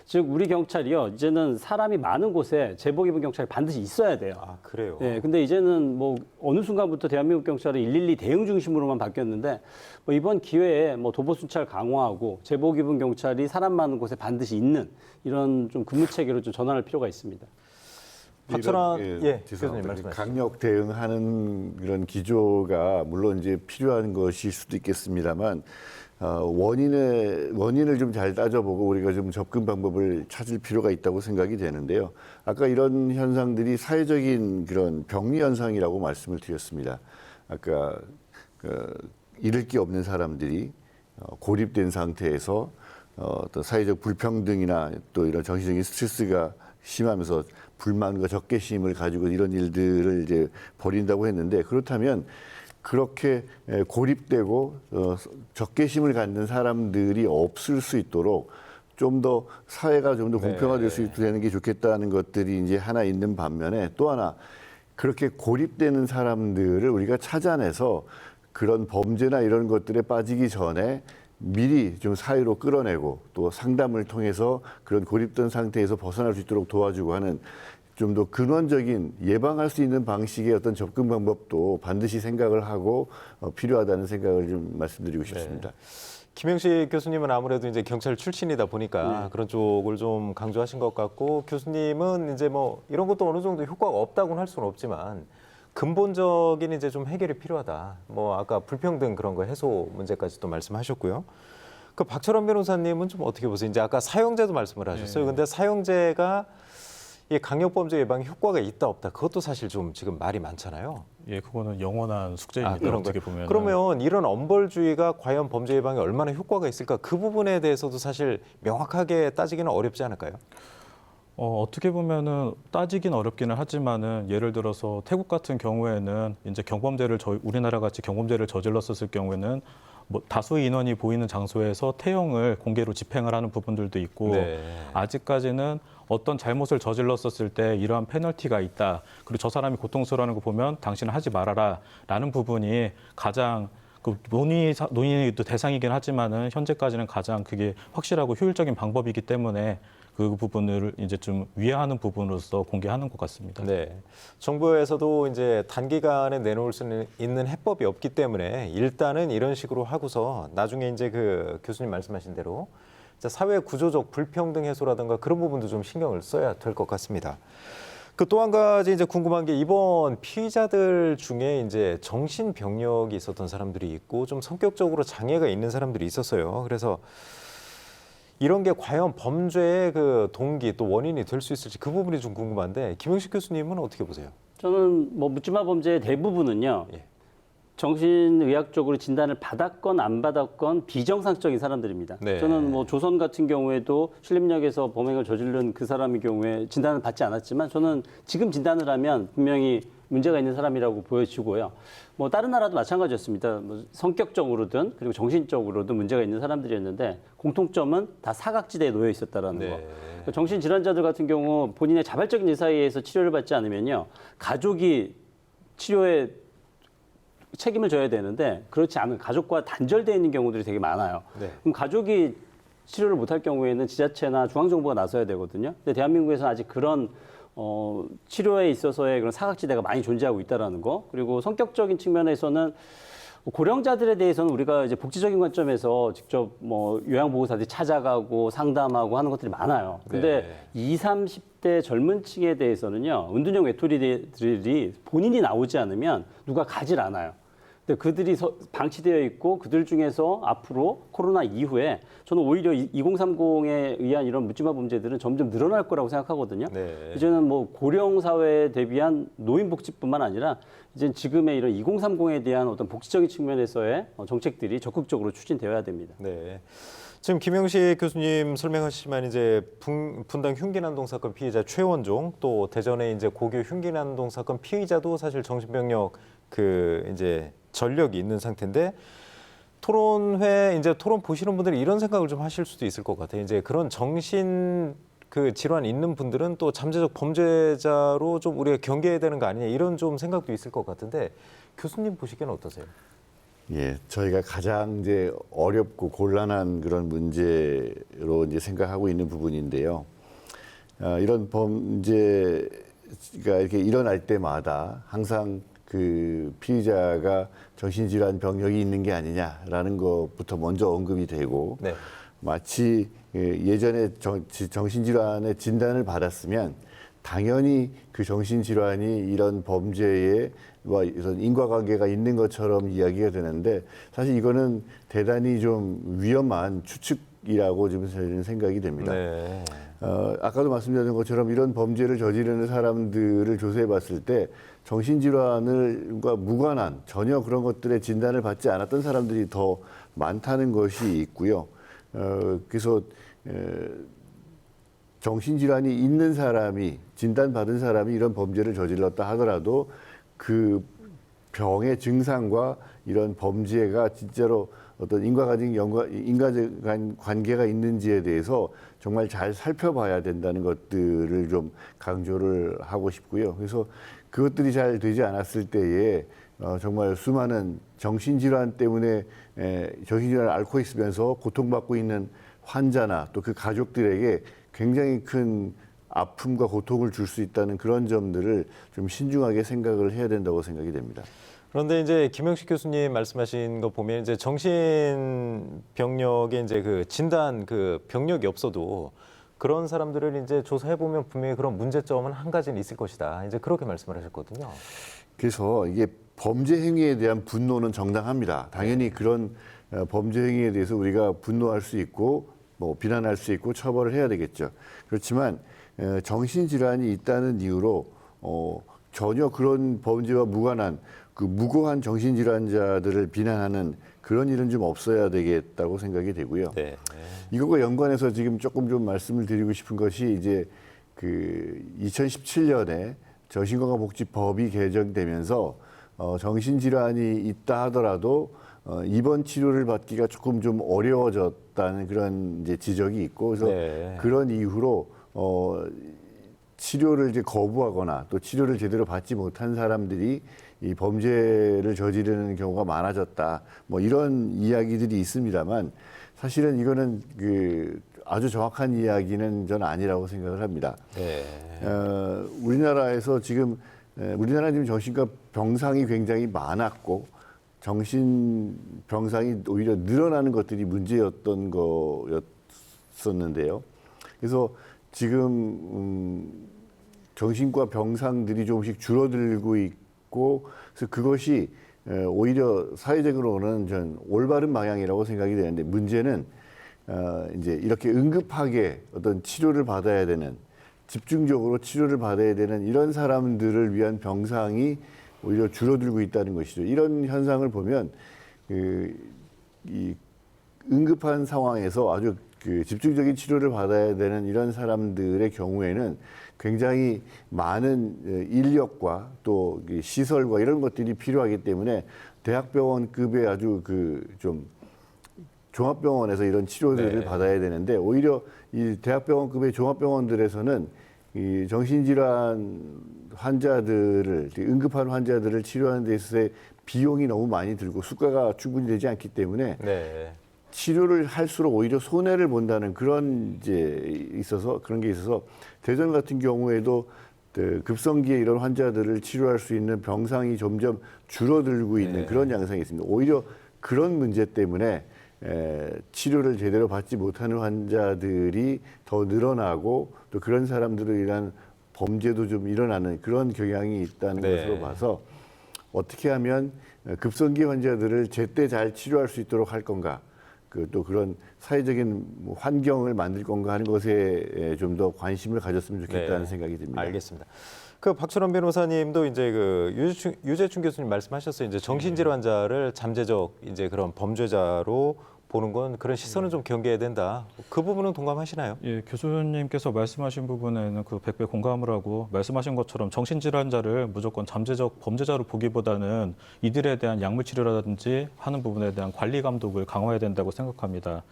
즉 우리 경찰이요 이제는 사람이 많은 곳에 제복 입은 경찰이 반드시 있어야 돼요. 아 그래요? 네, 근데 이제는 뭐 어느 순간부터 대한민국 경찰은 112 대응 중심으로만 바뀌었는데 뭐 이번 기회에 뭐 도보 순찰 강화하고 제복 입은 경찰이 사람 많은 곳에 반드시 있는 이런 좀 근무 체계로 좀 전환할 필요가 있습니다. 박철환 이런, 교수님 죄송합니다. 말씀하시죠. 강력 대응하는 이런 기조가 물론 이제 필요한 것일 수도 있겠습니다만 원인을 좀 잘 따져보고 우리가 좀 접근 방법을 찾을 필요가 있다고 생각이 되는데요. 아까 이런 현상들이 사회적인 그런 병리 현상이라고 말씀을 드렸습니다. 아까 잃을 게 없는 사람들이 고립된 상태에서 또 사회적 불평등이나 또 이런 정신적인 스트레스가 심하면서 불만과 적개심을 가지고 이런 일들을 이제 벌인다고 했는데 그렇다면 그렇게 고립되고 적개심을 갖는 사람들이 없을 수 있도록 좀 더 사회가 좀 더 공평화될 수 있도록 되는 게 좋겠다는 것들이 이제 하나 있는 반면에 또 하나 그렇게 고립되는 사람들을 우리가 찾아내서 그런 범죄나 이런 것들에 빠지기 전에 미리 좀 사회로 끌어내고 또 상담을 통해서 그런 고립된 상태에서 벗어날 수 있도록 도와주고 하는 좀 더 근원적인 예방할 수 있는 방식의 어떤 접근 방법도 반드시 생각을 하고 필요하다는 생각을 좀 말씀드리고 싶습니다. 김영식 교수님은 아무래도 이제 경찰 출신이다 보니까 네. 그런 쪽을 좀 강조하신 것 같고 교수님은 이제 뭐 이런 것도 어느 정도 효과가 없다고는 할 수는 없지만 근본적인 이제 좀 해결이 필요하다. 뭐 아까 불평등 그런 거 해소 문제까지 또 말씀하셨고요. 그 박철원 변호사님은 좀 어떻게 보세요? 이제 아까 사형제도 말씀을 하셨어요. 근데 사형제가 이 강력범죄 예방에 효과가 있다 없다 그것도 사실 좀 지금 말이 많잖아요. 예, 그거는 영원한 숙제입니다. 그런 어떻게 거예요. 보면. 그러면 이런 엄벌주의가 과연 범죄 예방에 얼마나 효과가 있을까? 그 부분에 대해서도 사실 명확하게 따지기는 어렵지 않을까요? 어떻게 보면은 따지긴 어렵기는 하지만은 예를 들어서 태국 같은 경우에는 이제 우리나라 같이 경범죄를 저질렀었을 경우에는 뭐 다수의 인원이 보이는 장소에서 태형을 공개로 집행을 하는 부분들도 있고 네. 아직까지는 어떤 잘못을 저질렀었을 때 이러한 페널티가 있다. 그리고 저 사람이 고통스러워하는 거 보면 당신은 하지 말아라라는 부분이 가장 그 논의도 대상이긴 하지만은 현재까지는 가장 그게 확실하고 효율적인 방법이기 때문에 그 부분을 이제 좀 위하는 부분으로서 공개하는 것 같습니다. 네. 정부에서도 이제 단기간에 내놓을 수 있는 해법이 없기 때문에 일단은 이런 식으로 하고서 나중에 이제 그 교수님 말씀하신 대로 사회 구조적 불평등 해소라든가 그런 부분도 좀 신경을 써야 될 것 같습니다. 그 또 한 가지 이제 궁금한 게 이번 피의자들 중에 이제 정신병력이 있었던 사람들이 있고 좀 성격적으로 장애가 있는 사람들이 있었어요. 그래서 이런 게 과연 범죄의 그 동기 또 원인이 될 수 있을지 그 부분이 좀 궁금한데 김영식 교수님은 어떻게 보세요? 저는 뭐 묻지마 범죄의 대부분은요. 예. 정신의학적으로 진단을 받았건 안 받았건 비정상적인 사람들입니다. 네. 저는 뭐 조선 같은 경우에도 신림역에서 범행을 저지른 그 사람의 경우에 진단을 받지 않았지만 저는 지금 진단을 하면 분명히 문제가 있는 사람이라고 보여지고요. 뭐 다른 나라도 마찬가지였습니다. 뭐 성격적으로든 그리고 정신적으로든 문제가 있는 사람들이었는데 공통점은 다 사각지대에 놓여 있었다라는 거. 그러니까 정신질환자들 같은 경우 본인의 자발적인 의사에 의해서 치료를 받지 않으면요. 가족이 치료에 책임을 져야 되는데 그렇지 않은 가족과 단절되어 있는 경우들이 되게 많아요. 네. 그럼 가족이 치료를 못할 경우에는 지자체나 중앙정부가 나서야 되거든요. 근데 대한민국에서는 아직 그런 치료에 있어서의 그런 사각지대가 많이 존재하고 있다라는 거. 그리고 성격적인 측면에서는 고령자들에 대해서는 우리가 이제 복지적인 관점에서 직접 뭐 요양보호사들이 찾아가고 상담하고 하는 것들이 많아요. 근데 20, 30대 젊은 층에 대해서는요, 은둔형 외톨이들이 본인이 나오지 않으면 누가 가질 않아요. 근데 그들이 방치되어 있고 그들 중에서 앞으로 코로나 이후에 저는 오히려 2030에 의한 이런 묻지마 범죄들은 점점 늘어날 거라고 생각하거든요. 네. 이제는 뭐 고령 사회에 대비한 노인복지뿐만 아니라 이제 지금의 이런 2030에 대한 어떤 복지적인 측면에서의 정책들이 적극적으로 추진되어야 됩니다. 네. 지금 김영식 교수님 설명하시지만 이제 분당 흉기난동 사건 피의자 최원종 또 대전의 이제 고교 흉기난동 사건 피의자도 사실 정신병력 이제 전력이 있는 상태인데 토론회 이제 토론 보시는 분들이 이런 생각을 좀 하실 수도 있을 것 같아요. 이제 그런 정신 질환 있는 분들은 또 잠재적 범죄자로 좀 우리가 경계해야 되는 거 아니냐 이런 좀 생각도 있을 것 같은데 교수님 보시기에는 어떠세요? 예, 저희가 가장 이제 어렵고 곤란한 그런 문제로 이제 생각하고 있는 부분인데요. 이런 범죄가 이렇게 일어날 때마다 항상 그 피의자가 정신질환 병력이 있는 게 아니냐라는 것부터 먼저 언급이 되고 네. 마치 예전에 정신질환의 진단을 받았으면 당연히 그 정신질환이 이런 범죄에 이런 인과관계가 있는 것처럼 이야기가 되는데 사실 이거는 대단히 좀 위험한 추측이라고 지금 저희는 생각이 됩니다. 네. 아까도 말씀드린 것처럼 이런 범죄를 저지르는 사람들을 조사해 봤을 때 정신질환과 무관한 전혀 그런 것들의 진단을 받지 않았던 사람들이 더 많다는 것이 있고요. 그래서 정신질환이 있는 사람이 진단받은 사람이 이런 범죄를 저질렀다 하더라도 그 병의 증상과 이런 범죄가 진짜로 어떤 인과적 관계가 있는지에 대해서 정말 잘 살펴봐야 된다는 것들을 좀 강조를 하고 싶고요. 그래서 그것들이 잘 되지 않았을 때에 정말 수많은 정신질환 때문에 정신질환을 앓고 있으면서 고통받고 있는 환자나 또 그 가족들에게 굉장히 큰 아픔과 고통을 줄 수 있다는 그런 점들을 좀 신중하게 생각을 해야 된다고 생각이 됩니다. 그런데 이제 김영식 교수님 말씀하신 거 보면 이제 정신병력의 이제 그 진단 병력이 없어도 그런 사람들을 이제 조사해 보면 분명히 그런 문제점은 한 가지는 있을 것이다. 이제 그렇게 말씀을 하셨거든요. 그래서 이게 범죄 행위에 대한 분노는 정당합니다. 당연히 그런 범죄 행위에 대해서 우리가 분노할 수 있고 뭐 비난할 수 있고 처벌을 해야 되겠죠. 그렇지만 정신질환이 있다는 이유로 전혀 그런 범죄와 무관한 그 무고한 정신질환자들을 비난하는 그런 일은 좀 없어야 되겠다고 생각이 되고요. 네. 이것과 연관해서 지금 조금 좀 말씀을 드리고 싶은 것이 이제 그 2017년에 정신건강복지법이 개정되면서 정신질환이 있다 하더라도 입원 치료를 받기가 조금 좀 어려워졌다는 그런 이제 지적이 있고 그래서 네. 그런 이유로 치료를 이제 거부하거나 또 치료를 제대로 받지 못한 사람들이 이 범죄를 저지르는 경우가 많아졌다. 뭐 이런 이야기들이 있습니다만 사실은 이거는 그 아주 정확한 이야기는 저는 아니라고 생각을 합니다. 네. 우리나라에서 지금 우리나라는 정신과 병상이 굉장히 많았고 정신병상이 오히려 늘어나는 것들이 문제였던 거였었는데요. 그래서 지금 정신과 병상들이 조금씩 줄어들고 있고 그래서 그것이 오히려 사회적으로는 전 올바른 방향이라고 생각이 되는데 문제는 이제 이렇게 응급하게 어떤 치료를 받아야 되는 집중적으로 치료를 받아야 되는 이런 사람들을 위한 병상이 오히려 줄어들고 있다는 것이죠. 이런 현상을 보면 이 응급한 상황에서 아주 집중적인 치료를 받아야 되는 이런 사람들의 경우에는 굉장히 많은 인력과 또 시설과 이런 것들이 필요하기 때문에 대학병원급의 아주 좀 종합병원에서 이런 치료들을 네. 받아야 되는데 오히려 이 대학병원급의 종합병원들에서는 이 정신질환 환자들을 응급한 환자들을 치료하는 데 있어서의 비용이 너무 많이 들고 수가가 충분히 되지 않기 때문에 네. 치료를 할수록 오히려 손해를 본다는 그런 그런 게 있어서 대전 같은 경우에도 급성기에 이런 환자들을 치료할 수 있는 병상이 점점 줄어들고 있는 그런 양상이 있습니다. 오히려 그런 문제 때문에 치료를 제대로 받지 못하는 환자들이 더 늘어나고 또 그런 사람들을 위한 범죄도 좀 일어나는 그런 경향이 있다는 것으로 봐서 어떻게 하면 급성기 환자들을 제때 잘 치료할 수 있도록 할 건가, 또 그런 사회적인 환경을 만들 건가 하는 것에 좀 더 관심을 가졌으면 좋겠다는 생각이 듭니다. 알겠습니다. 박철원 변호사님도 이제 유재춘 교수님 말씀하셨어요. 이제 정신질환자를 잠재적 이제 그런 범죄자로 보는 건 그런 시선은 좀 경계해야 된다. 그 부분은 동감하시나요? 예, 교수님께서 말씀하신 부분에는 100배 공감을 하고 말씀하신 것처럼 정신질환자를 무조건 잠재적 범죄자로 보기보다는 이들에 대한 약물 치료라든지 하는 부분에 대한 관리 감독을 강화해야 된다고 생각합니다.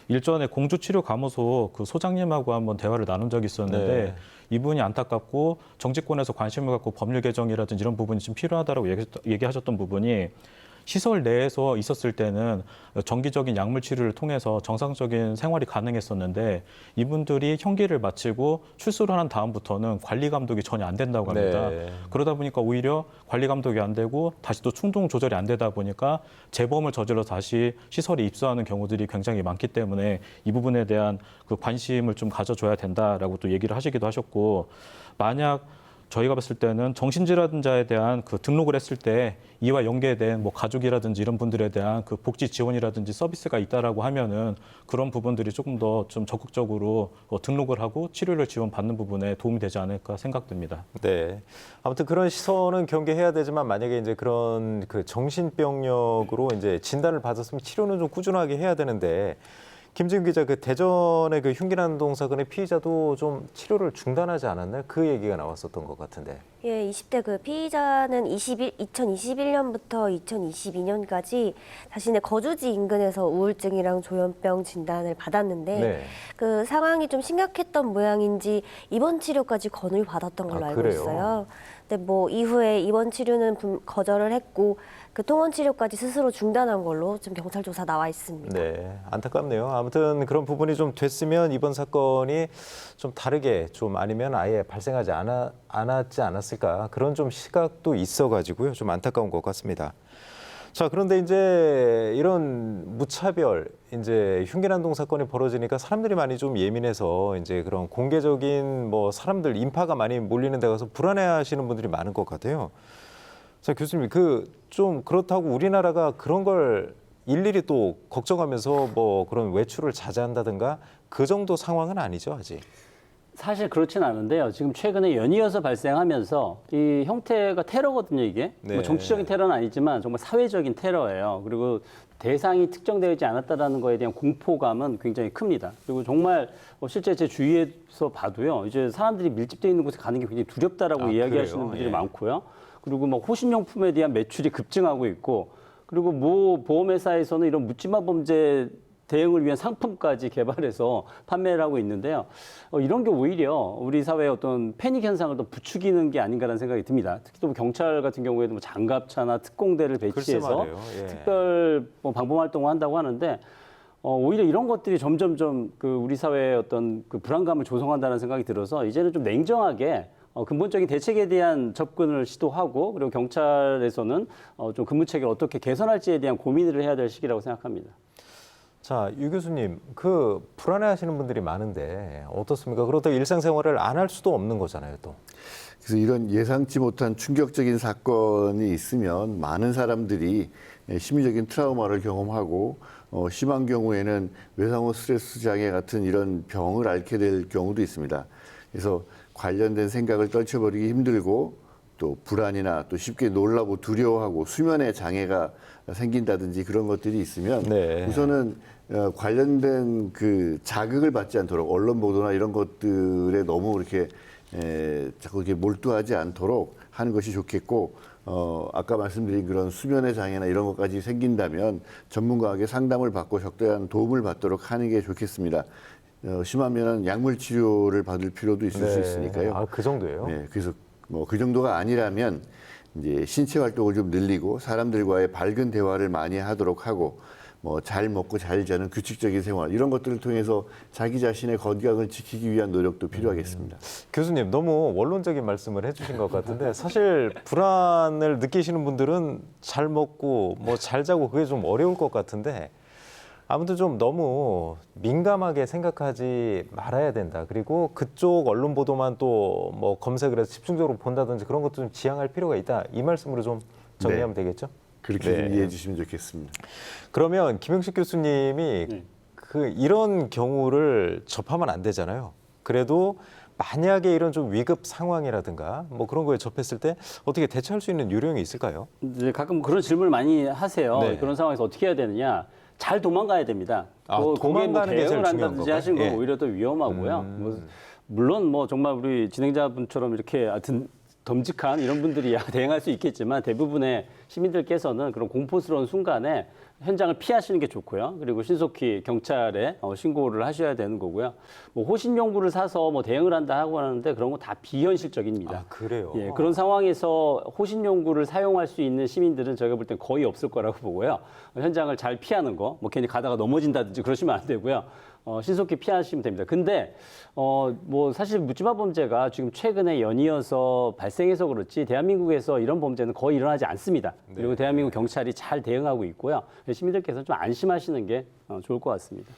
일전에 공주치료감호소 소장님하고 한번 대화를 나눈 적이 있었는데 이분이 안타깝고 정치권에서 관심을 갖고 법률 개정이라든지 이런 부분이 좀 필요하다고 얘기하셨던 부분이 시설 내에서 있었을 때는 정기적인 약물 치료를 통해서 정상적인 생활이 가능했었는데 이분들이 형기를 마치고 출소를 한 다음부터는 관리 감독이 전혀 안 된다고 합니다. 그러다 보니까 오히려 관리 감독이 안 되고 다시 또 충동 조절이 안 되다 보니까 재범을 저질러 다시 시설에 입소하는 경우들이 굉장히 많기 때문에 이 부분에 대한 관심을 좀 가져줘야 된다라고 또 얘기를 하시기도 하셨고, 만약 저희가 봤을 때는 정신질환자에 대한 등록을 했을 때 이와 연계된 가족이라든지 이런 분들에 대한 복지 지원이라든지 서비스가 있다라고 하면은 그런 부분들이 조금 더 좀 적극적으로 등록을 하고 치료를 지원받는 부분에 도움이 되지 않을까 생각됩니다. 네. 아무튼 그런 시선은 경계해야 되지만 만약에 이제 그런 정신병력으로 이제 진단을 받았으면 치료는 좀 꾸준하게 해야 되는데, 김지훈 기자, 대전의 흉기난동 사건의 피의자도 좀 치료를 중단하지 않았나요? 그 얘기가 나왔었던 것 같은데. 예, 20대 피의자는 2021년부터 2022년까지 자신의 거주지 인근에서 우울증이랑 조현병 진단을 받았는데 그 상황이 좀 심각했던 모양인지 입원 치료까지 건을 받았던 걸로 알고 그래요? 있어요. 근데 이후에 입원 치료는 거절을 했고 통원 치료까지 스스로 중단한 걸로 지금 경찰 조사 나와 있습니다. 네, 안타깝네요. 아무튼 그런 부분이 좀 됐으면 이번 사건이 좀 다르게 아니면 아예 발생하지 않았지 않았을까, 그런 좀 시각도 있어가지고요. 좀 안타까운 것 같습니다. 자, 그런데 이제 이런 무차별 흉기난동 사건이 벌어지니까 사람들이 많이 좀 예민해서 이제 그런 공개적인 사람들 인파가 많이 몰리는 데 가서 불안해하시는 분들이 많은 것 같아요. 자, 교수님, 좀 그렇다고 우리나라가 그런 걸 일일이 또 걱정하면서 그런 외출을 자제한다든가 그 정도 상황은 아니죠, 아직. 사실 그렇진 않은데요. 지금 최근에 연이어서 발생하면서 이 형태가 테러거든요, 이게. 정치적인 테러는 아니지만 정말 사회적인 테러예요. 그리고 대상이 특정되지 않았다라는 거에 대한 공포감은 굉장히 큽니다. 그리고 정말 실제 제 주위에서 봐도요, 이제 사람들이 밀집되어 있는 곳에 가는 게 굉장히 두렵다라고 이야기하시는 분들이 많고요. 그리고 호신용품에 대한 매출이 급증하고 있고, 그리고 보험회사에서는 이런 묻지마 범죄 대응을 위한 상품까지 개발해서 판매를 하고 있는데요. 이런 게 오히려 우리 사회의 어떤 패닉 현상을 더 부추기는 게 아닌가라는 생각이 듭니다. 특히 또 경찰 같은 경우에도 장갑차나 특공대를 배치해서 특별 방범 활동을 한다고 하는데, 오히려 이런 것들이 점점점 우리 사회의 어떤 불안감을 조성한다는 생각이 들어서 이제는 좀 냉정하게 근본적인 대책에 대한 접근을 시도하고, 그리고 경찰에서는 좀 근무 체계를 어떻게 개선할지에 대한 고민을 해야 될 시기라고 생각합니다. 자, 유 교수님, 불안해하시는 분들이 많은데 어떻습니까? 그렇다고 일상생활을 안 할 수도 없는 거잖아요, 또. 그래서 이런 예상치 못한 충격적인 사건이 있으면 많은 사람들이 심리적인 트라우마를 경험하고 심한 경우에는 외상후 스트레스 장애 같은 이런 병을 앓게 될 경우도 있습니다. 그래서 관련된 생각을 떨쳐버리기 힘들고, 또 불안이나 또 쉽게 놀라고 두려워하고 수면에 장애가 생긴다든지 그런 것들이 있으면 우선은 관련된 자극을 받지 않도록 언론 보도나 이런 것들에 너무 이렇게 자꾸 이렇게 몰두하지 않도록 하는 것이 좋겠고, 아까 말씀드린 그런 수면의 장애나 이런 것까지 생긴다면 전문가에게 상담을 받고 적절한 도움을 받도록 하는 게 좋겠습니다. 심하면 약물 치료를 받을 필요도 있을 수 있으니까요. 아, 그 정도예요? 네, 그래서 그 정도가 아니라면 이제 신체 활동을 좀 늘리고 사람들과의 밝은 대화를 많이 하도록 하고, 뭐 잘 먹고 잘 자는 규칙적인 생활 이런 것들을 통해서 자기 자신의 건강을 지키기 위한 노력도 필요하겠습니다. 교수님 너무 원론적인 말씀을 해주신 것 같은데 사실 불안을 느끼시는 분들은 잘 먹고 뭐 잘 자고 그게 좀 어려울 것 같은데 아무튼 좀 너무 민감하게 생각하지 말아야 된다. 그리고 그쪽 언론 보도만 또 뭐 검색을 해서 집중적으로 본다든지 그런 것도 좀 지양할 필요가 있다. 이 말씀으로 좀 정리하면 되겠죠? 그렇게 좀 네. 이해해 주시면 좋겠습니다. 그러면 김영식 교수님이 네. 이런 경우를 접하면 안 되잖아요. 그래도 만약에 이런 좀 위급 상황이라든가 뭐 그런 거에 접했을 때 어떻게 대처할 수 있는 요령이 있을까요? 이제 가끔 그런 질문을 많이 하세요. 네. 그런 상황에서 어떻게 해야 되느냐? 잘 도망가야 됩니다. 아, 거기에 도망가는 게 제일 대응을 중요한 한다든지 거고요. 하시는 건 예. 오히려 더 위험하고요. 물론 뭐 정말 우리 진행자분처럼 이렇게 덤직한 이런 분들이야 대응할 수 있겠지만 대부분의 시민들께서는 그런 공포스러운 순간에 현장을 피하시는 게 좋고요. 그리고 신속히 경찰에 신고를 하셔야 되는 거고요. 뭐 호신용구를 사서 뭐 대응을 한다 하고 하는데 그런 거 다 비현실적입니다. 아, 그래요? 예, 그런 상황에서 호신용구를 사용할 수 있는 시민들은 저희가 볼 땐 거의 없을 거라고 보고요. 현장을 잘 피하는 거, 뭐 괜히 가다가 넘어진다든지 그러시면 안 되고요. 신속히 피하시면 됩니다. 근데 뭐 사실 묻지마 범죄가 지금 최근에 연이어서 발생해서 그렇지 대한민국에서 이런 범죄는 거의 일어나지 않습니다. 그리고 대한민국 경찰이 잘 대응하고 있고요. 시민들께서 좀 안심하시는 게 좋을 것 같습니다.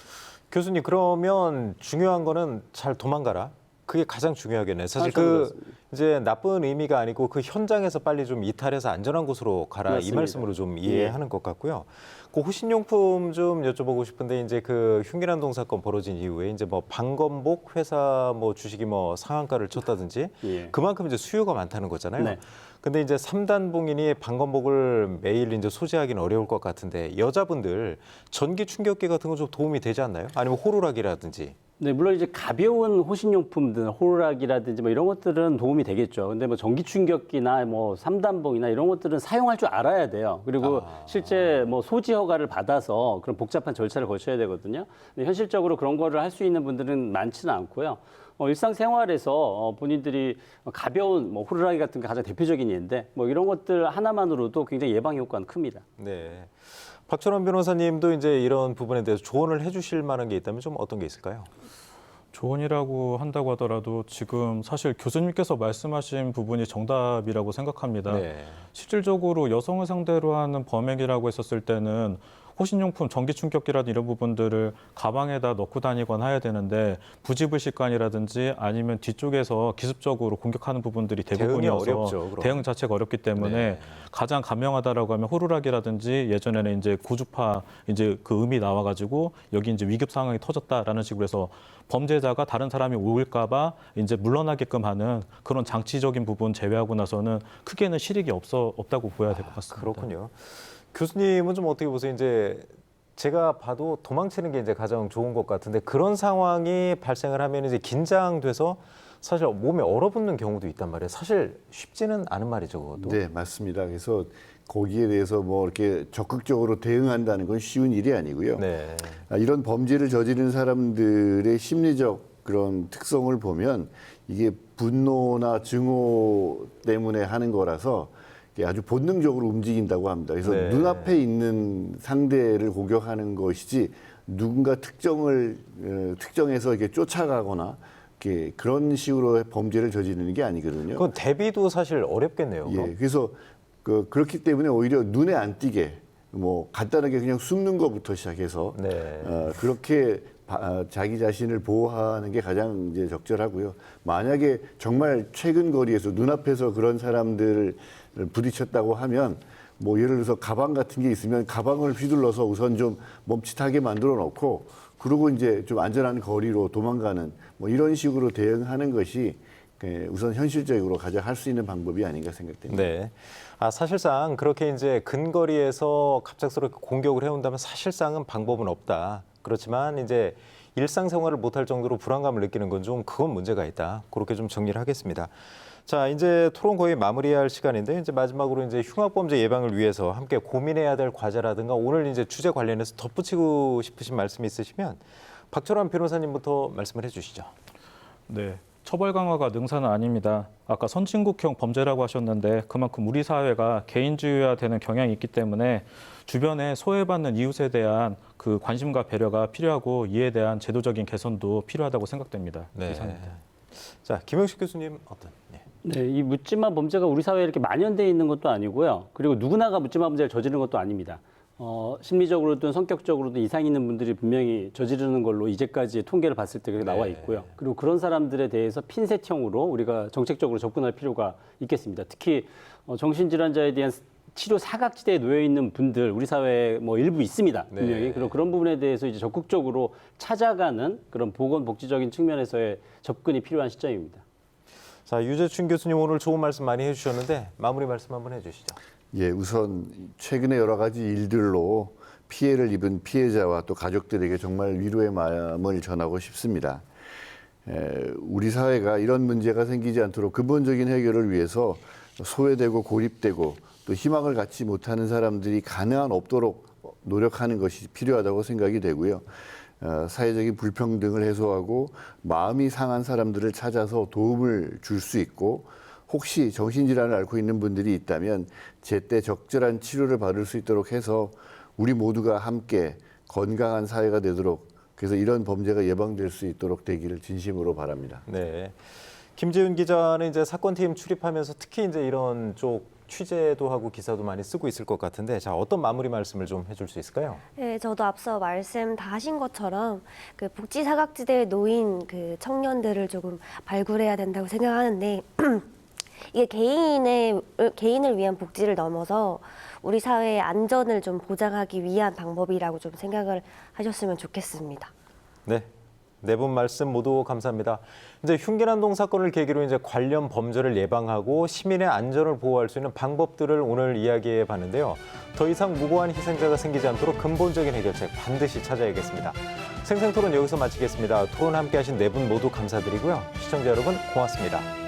교수님 그러면 중요한 거는 잘 도망가라. 그게 가장 중요하겠네요. 사실 저는 그 그렇습니다. 이제 나쁜 의미가 아니고 그 현장에서 빨리 좀 이탈해서 안전한 곳으로 가라 이 맞습니다. 말씀으로 좀 이해하는 것 같고요. 그 호신용품 좀 여쭤보고 싶은데 이제 그 흉기난동 사건 벌어진 이후에 이제 뭐 방검복 회사 뭐 주식이 뭐 상한가를 쳤다든지 예. 그만큼 이제 수요가 많다는 거잖아요. 네. 근데 이제 3단 봉인이 방검복을 매일 이제 소지하기는 어려울 것 같은데 여자분들 전기 충격기 같은 거 좀 도움이 되지 않나요? 아니면 호루라기라든지. 네, 물론 이제 가벼운 호신용품들, 호루라기라든지 뭐 이런 것들은 도움이 되겠죠. 근데 뭐 전기 충격기나 뭐 3단봉이나 이런 것들은 사용할 줄 알아야 돼요. 그리고 실제 뭐 소지 허가를 받아서 그런 복잡한 절차를 거쳐야 되거든요. 근데 현실적으로 그런 거를 할 수 있는 분들은 많지는 않고요. 일상생활에서 본인들이 가벼운 뭐 호루라기 같은 게 가장 대표적인 예인데 뭐 이런 것들 하나만으로도 굉장히 예방 효과는 큽니다. 네. 박철원 변호사님도 이제 이런 부분에 대해서 조언을 해주실 만한 게 있다면 좀 어떤 게 있을까요? 조언이라고 한다고 하더라도 지금 사실 교수님께서 말씀하신 부분이 정답이라고 생각합니다. 네. 실질적으로 여성을 상대로 하는 범행이라고 했었을 때는 호신용품, 전기충격기라든 이런 부분들을 가방에다 넣고 다니거나 해야 되는데 부지불식간이라든지 아니면 뒤쪽에서 기습적으로 공격하는 부분들이 대응이 대부분이어서 어렵죠, 그럼. 대응 자체가 어렵기 때문에 네. 가장 가명하다라고 하면 호루라기라든지 예전에는 이제 고주파 이제 그 음이 나와가지고 여기 이제 위급 상황이 터졌다라는 식으로 해서 범죄자가 다른 사람이 올까봐 이제 물러나게끔 하는 그런 장치적인 부분 제외하고 나서는 크게는 실익이 없다고 보여야 될 것 같습니다. 그렇군요. 교수님은 좀 어떻게 보세요? 이제 제가 봐도 도망치는 게 이제 가장 좋은 것 같은데 그런 상황이 발생을 하면 이제 긴장돼서 사실 몸에 얼어붙는 경우도 있단 말이에요. 사실 쉽지는 않은 말이죠, 그것도. 네, 맞습니다. 그래서 거기에 대해서 뭐 이렇게 적극적으로 대응한다는 건 쉬운 일이 아니고요. 네. 이런 범죄를 저지른 사람들의 심리적 그런 특성을 보면 이게 분노나 증오 때문에 하는 거라서 이게 아주 본능적으로 움직인다고 합니다. 그래서 네. 눈앞에 있는 상대를 공격하는 것이지 누군가 특정해서 이렇게 쫓아가거나 이렇게 그런 식으로 범죄를 저지르는 게 아니거든요. 그건 대비도 사실 어렵겠네요. 그럼? 예, 그래서 그렇기 때문에 오히려 눈에 안 띄게 뭐 간단하게 그냥 숨는 것부터 시작해서 네. 그렇게 자기 자신을 보호하는 게 가장 이제 적절하고요. 만약에 정말 최근 거리에서 눈앞에서 그런 사람들을 부딪혔다고 하면 뭐 예를 들어서 가방 같은 게 있으면 가방을 휘둘러서 우선 좀 멈칫하게 만들어 놓고 그리고 이제 좀 안전한 거리로 도망가는 뭐 이런 식으로 대응하는 것이 우선 현실적으로 가장 할 수 있는 방법이 아닌가 생각됩니다. 네. 사실상 그렇게 이제 근거리에서 갑작스럽게 공격을 해온다면 사실상은 방법은 없다. 그렇지만 이제 일상생활을 못할 정도로 불안감을 느끼는 건 좀 그건 문제가 있다. 그렇게 좀 정리를 하겠습니다. 자, 이제 토론 거의 마무리할 시간인데 이제 마지막으로 이제 흉악범죄 예방을 위해서 함께 고민해야 될 과제라든가 오늘 이제 주제 관련해서 덧붙이고 싶으신 말씀이 있으시면 박철원 변호사님부터 말씀을 해주시죠. 네. 처벌 강화가 능사는 아닙니다. 아까 선진국형 범죄라고 하셨는데 그만큼 우리 사회가 개인주의화되는 경향이 있기 때문에 주변에 소외받는 이웃에 대한 그 관심과 배려가 필요하고 이에 대한 제도적인 개선도 필요하다고 생각됩니다. 네. 이상입니다. 자, 김영식 교수님 어떤? 네. 네, 이 묻지마 범죄가 우리 사회에 이렇게 만연돼 있는 것도 아니고요. 그리고 누구나가 묻지마 범죄를 저지르는 것도 아닙니다. 심리적으로든 성격적으로든 이상 있는 분들이 분명히 저지르는 걸로 이제까지 통계를 봤을 때 그렇게 나와 있고요. 그리고 그런 사람들에 대해서 핀셋형으로 우리가 정책적으로 접근할 필요가 있겠습니다. 특히 정신질환자에 대한 치료 사각지대에 놓여 있는 분들 우리 사회에 뭐 일부 있습니다. 분명히. 네. 그런 부분에 대해서 이제 적극적으로 찾아가는 그런 보건복지적인 측면에서의 접근이 필요한 시점입니다. 자, 유재춘 교수님 오늘 좋은 말씀 많이 해주셨는데 마무리 말씀 한번 해주시죠. 예, 우선 최근에 여러 가지 일들로 피해를 입은 피해자와 또 가족들에게 정말 위로의 마음을 전하고 싶습니다. 우리 사회가 이런 문제가 생기지 않도록 근본적인 해결을 위해서 소외되고 고립되고 또 희망을 갖지 못하는 사람들이 가능한 없도록 노력하는 것이 필요하다고 생각이 되고요. 사회적인 불평등을 해소하고 마음이 상한 사람들을 찾아서 도움을 줄 수 있고 혹시 정신질환을 앓고 있는 분들이 있다면 제때 적절한 치료를 받을 수 있도록 해서 우리 모두가 함께 건강한 사회가 되도록 그래서 이런 범죄가 예방될 수 있도록 되기를 진심으로 바랍니다. 네. 김재윤 기자는 이제 사건팀 출입하면서 특히 이제 이런 쪽 취재도 하고 기사도 많이 쓰고 있을 것 같은데 자, 어떤 마무리 말씀을 좀 해줄 수 있을까요? 네, 저도 앞서 말씀 다 하신 것처럼 그 복지 사각지대에 놓인 그 청년들을 조금 발굴해야 된다고 생각하는데 이게 개인을 위한 복지를 넘어서 우리 사회의 안전을 좀 보장하기 위한 방법이라고 좀 생각을 하셨으면 좋겠습니다. 네. 네 분 말씀 모두 감사합니다. 이제 흉기난동 사건을 계기로 이제 관련 범죄를 예방하고 시민의 안전을 보호할 수 있는 방법들을 오늘 이야기해 봤는데요. 더 이상 무고한 희생자가 생기지 않도록 근본적인 해결책 반드시 찾아야겠습니다. 생생토론 여기서 마치겠습니다. 토론 함께 하신 네 분 모두 감사드리고요. 시청자 여러분 고맙습니다.